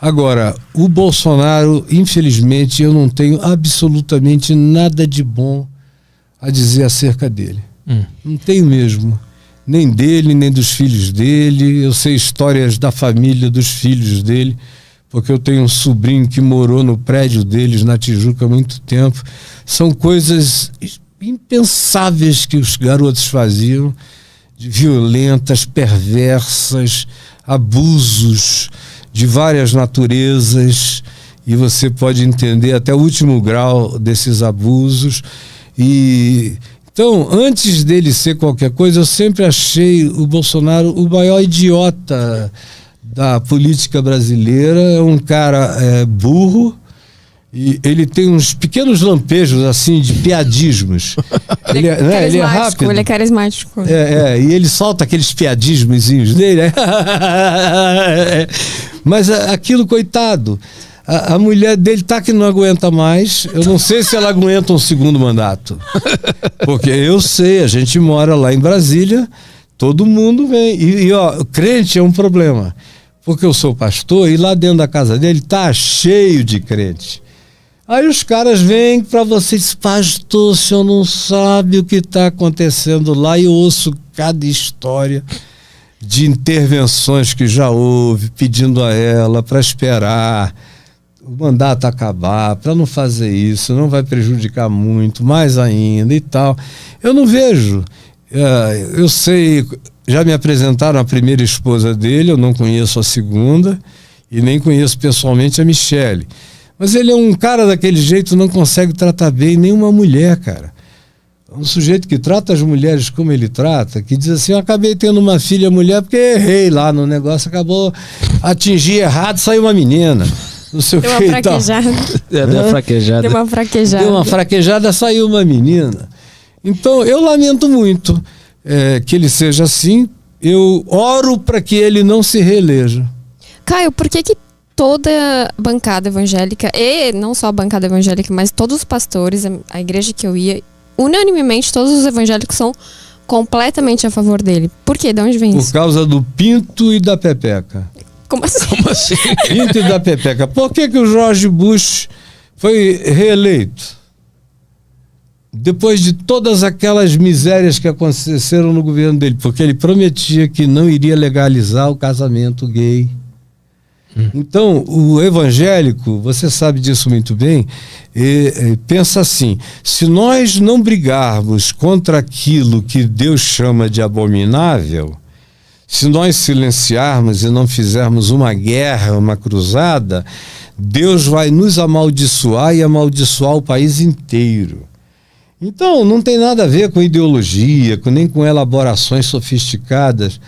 Agora, o Bolsonaro, infelizmente, eu não tenho absolutamente nada de bom a dizer acerca dele. Não tenho mesmo. Nem dele, nem dos filhos dele. Eu sei histórias da família, dos filhos dele, porque eu tenho um sobrinho que morou no prédio deles, na Tijuca, há muito tempo. São coisas impensáveis que os garotos faziam, violentas, perversas, abusos de várias naturezas, e você pode entender até o último grau desses abusos. Então, antes dele ser qualquer coisa, eu sempre achei o Bolsonaro o maior idiota da política brasileira. É um cara burro, e ele tem uns pequenos lampejos assim de piadismos. Ele é rápido. Ele é carismático. E ele solta aqueles piadismozinhos dele. Mas aquilo, coitado, a mulher dele tá que não aguenta mais. Eu não sei se ela aguenta um segundo mandato. Porque eu sei, a gente mora lá em Brasília, todo mundo vem. E crente é um problema. Porque eu sou pastor e lá dentro da casa dele tá cheio de crente. Aí os caras vêm para vocês, pastor, o senhor não sabe o que está acontecendo lá, e eu ouço cada história de intervenções que já houve, pedindo a ela para esperar o mandato acabar, para não fazer isso, não vai prejudicar muito, mais ainda e tal. Eu não vejo. Eu sei, já me apresentaram a primeira esposa dele, eu não conheço a segunda, e nem conheço pessoalmente a Michele. Mas ele é um cara daquele jeito, não consegue tratar bem nenhuma mulher, cara. Um sujeito que trata as mulheres como ele trata, que diz assim, eu acabei tendo uma filha mulher porque errei lá no negócio, acabou, atingi errado, saiu uma menina. Não sei o que e tal. Deu uma fraquejada. Deu uma fraquejada, saiu uma menina. Então, eu lamento muito que ele seja assim. Eu oro para que ele não se reeleja. Caio, por que toda bancada evangélica, e não só a bancada evangélica, mas todos os pastores, a igreja que eu ia, unanimemente todos os evangélicos são completamente a favor dele? Por quê? De onde vem isso? Por causa do pinto e da pepeca. Como assim? Pinto e da pepeca. Por que o George Bush foi reeleito? Depois de todas aquelas misérias que aconteceram no governo dele, porque ele prometia que não iria legalizar o casamento gay. Então, o evangélico, você sabe disso muito bem, pensa assim, se nós não brigarmos contra aquilo que Deus chama de abominável, se nós silenciarmos e não fizermos uma guerra, uma cruzada, Deus vai nos amaldiçoar e amaldiçoar o país inteiro. Então, não tem nada a ver com ideologia, nem com elaborações sofisticadas.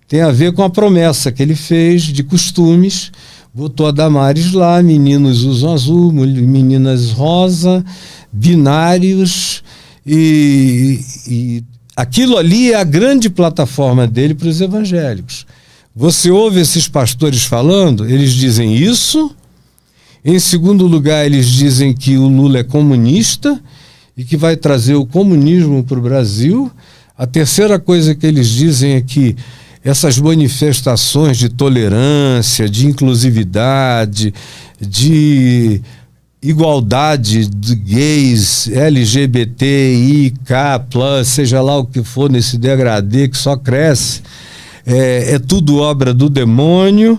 Tem a ver com a promessa que ele fez de costumes. Botou a Damares lá, meninos usam azul, meninas rosa, binários, e aquilo ali é a grande plataforma dele para os evangélicos. Você ouve esses pastores falando, eles dizem isso. Em segundo lugar, eles dizem que o Lula é comunista e que vai trazer o comunismo para o Brasil. A terceira coisa que eles dizem é que essas manifestações de tolerância, de inclusividade, de igualdade de gays, LGBTIK+, seja lá o que for nesse degradê que só cresce, é tudo obra do demônio,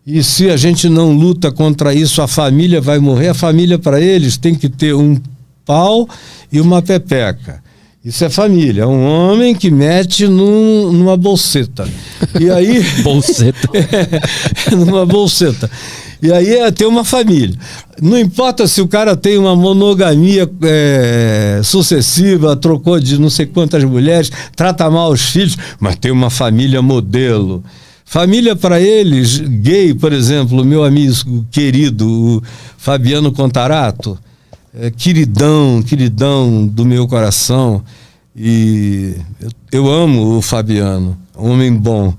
e se a gente não luta contra isso, a família vai morrer. A família, para eles, tem que ter um pau e uma pepeca. Isso é família, é um homem que mete numa bolseta. E aí... Bolseta. Numa bolseta. E aí tem uma família. Não importa se o cara tem uma monogamia sucessiva, trocou de não sei quantas mulheres, trata mal os filhos, mas tem uma família modelo. Família para eles, gay, por exemplo, o meu amigo querido, o Fabiano Contarato, queridão do meu coração, e eu amo o Fabiano, homem bom.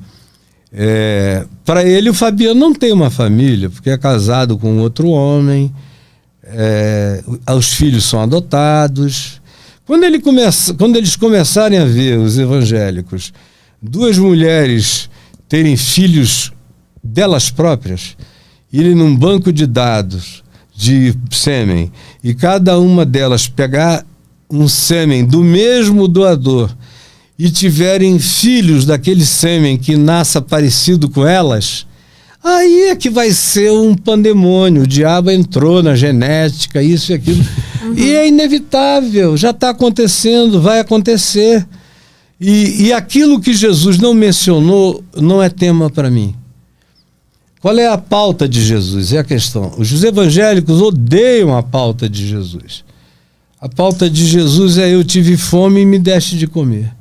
Para ele, o Fabiano não tem uma família, porque é casado com outro homem, os filhos são adotados. Quando eles começarem a ver, os evangélicos, duas mulheres terem filhos delas próprias, irem num banco de dados de sêmen e cada uma delas pegar um sêmen do mesmo doador e tiverem filhos daquele sêmen que nasça parecido com elas, aí é que vai ser um pandemônio. O diabo entrou na genética, isso e aquilo. E é inevitável, já está acontecendo, vai acontecer. E aquilo que Jesus não mencionou não é tema para mim. Qual é a pauta de Jesus? É a questão. Os evangélicos odeiam a pauta de Jesus. A pauta de Jesus é: eu tive fome e me deste de comer.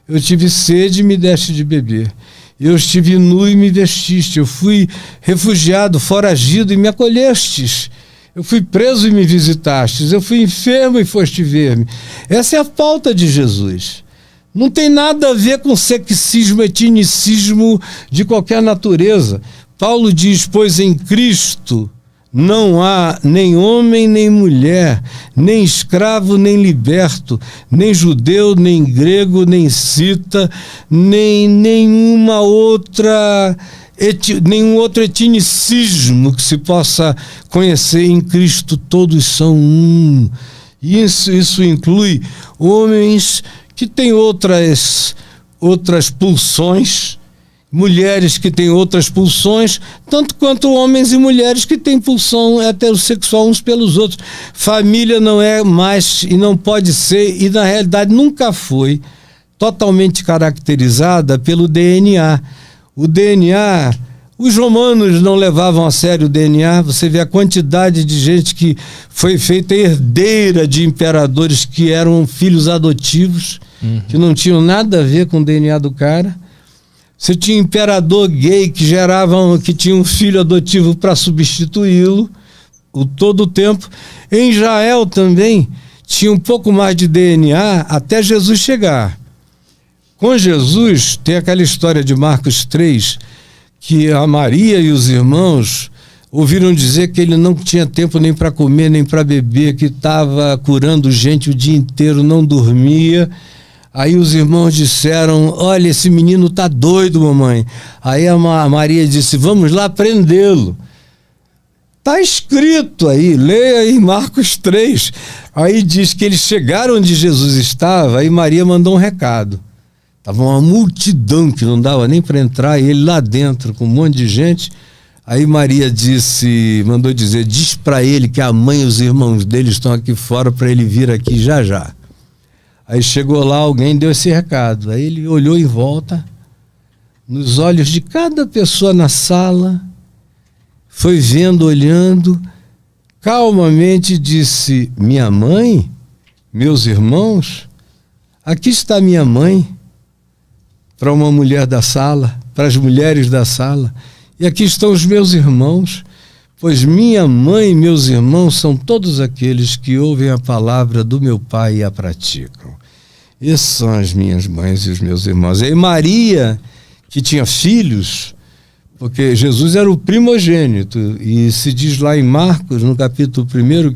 Eu tive sede e me deste de beber. Eu estive nu e me vestiste. Eu fui refugiado, foragido e me acolhestes. Eu fui preso e me visitastes. Eu fui enfermo e foste ver-me. Essa é a pauta de Jesus. Não tem nada a ver com sexismo, etnicismo de qualquer natureza. Paulo diz: pois em Cristo não há nem homem nem mulher, nem escravo nem liberto, nem judeu nem grego, nem cita, nem nenhum outro etnicismo que se possa conhecer. Em Cristo todos são um. Isso inclui homens que têm outras pulsões, mulheres que têm outras pulsões, tanto quanto homens e mulheres que têm pulsão heterossexual uns pelos outros. Família não é mais e não pode ser, e na realidade nunca foi, totalmente caracterizada pelo DNA. O DNA, os romanos não levavam a sério o DNA. Você vê a quantidade de gente que foi feita herdeira de imperadores que eram filhos adotivos, que não tinham nada a ver com o DNA do cara. Você tinha imperador gay que tinha um filho adotivo para substituí-lo todo o tempo. Em Israel também tinha um pouco mais de DNA até Jesus chegar. Com Jesus tem aquela história de Marcos 3, que a Maria e os irmãos ouviram dizer que ele não tinha tempo nem para comer nem para beber, que estava curando gente o dia inteiro, não dormia. Aí os irmãos disseram: olha, esse menino tá doido, mamãe. Aí a Maria disse: vamos lá prendê-lo. Tá escrito aí, leia aí Marcos 3. Aí diz que eles chegaram onde Jesus estava e Maria mandou um recado. Tava uma multidão que não dava nem para entrar, e ele lá dentro com um monte de gente. Aí Maria mandou dizer: diz para ele que a mãe e os irmãos dele estão aqui fora para ele vir aqui já já. Aí chegou lá, alguém deu esse recado. Aí ele olhou em volta, nos olhos de cada pessoa na sala, foi vendo, olhando, calmamente disse: minha mãe? Meus irmãos? Aqui está minha mãe. Para uma mulher da sala, para as mulheres da sala. E aqui estão os meus irmãos, pois minha mãe e meus irmãos são todos aqueles que ouvem a palavra do meu Pai e a praticam. Esses são as minhas mães e os meus irmãos. E Maria, que tinha filhos, porque Jesus era o primogênito, e se diz lá em Marcos, no capítulo 1,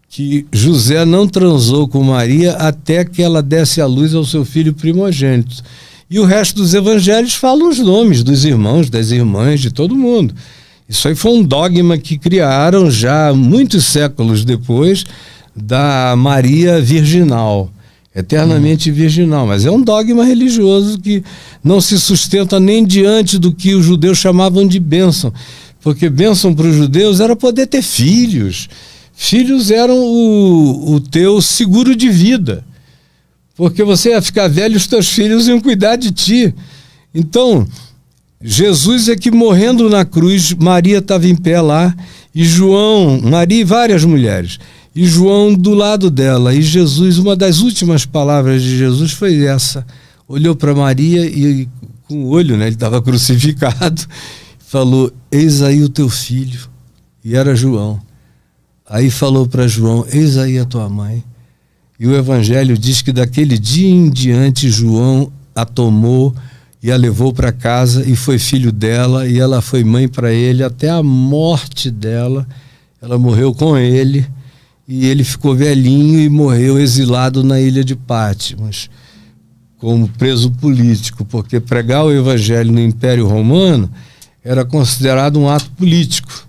que José não transou com Maria até que ela desse à luz ao seu filho primogênito. E o resto dos evangelhos falam os nomes dos irmãos, das irmãs, de todo mundo. Isso aí foi um dogma que criaram já muitos séculos depois da Maria virginal, eternamente virginal. Mas é um dogma religioso que não se sustenta nem diante do que os judeus chamavam de bênção. Porque bênção para os judeus era poder ter filhos. Filhos eram o teu seguro de vida. Porque você ia ficar velho e os teus filhos iam cuidar de ti. Então, Jesus é que morrendo na cruz, Maria estava em pé lá, e João, Maria e várias mulheres, e João do lado dela. E Jesus, uma das últimas palavras de Jesus foi essa. Olhou para Maria e com o olho, né, ele estava crucificado, falou: eis aí o teu filho. E era João. Aí falou para João: eis aí a tua mãe. E o Evangelho diz que daquele dia em diante João a tomou e a levou para casa e foi filho dela, e ela foi mãe para ele até a morte dela. Ela morreu com ele e ele ficou velhinho e morreu exilado na ilha de Patmos como preso político, porque pregar o Evangelho no Império Romano era considerado um ato político.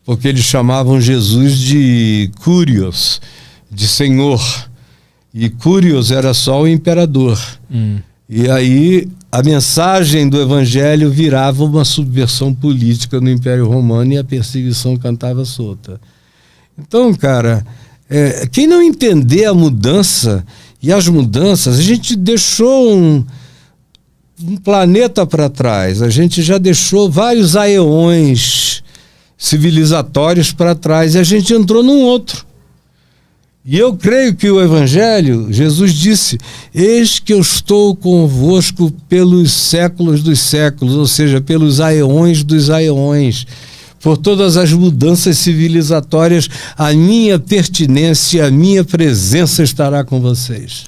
porque eles chamavam Jesus de Curios, de Senhor. E Curios era só o imperador. E aí a mensagem do evangelho virava uma subversão política no Império Romano e a perseguição cantava solta. Então, cara, quem não entender a mudança e as mudanças, a gente deixou um planeta para trás, a gente já deixou vários aeões civilizatórios para trás e a gente entrou num outro. E eu creio que o Evangelho, Jesus disse, eis que eu estou convosco pelos séculos dos séculos, ou seja, pelos aeões dos aeões, por todas as mudanças civilizatórias, a minha pertinência, a minha presença estará com vocês.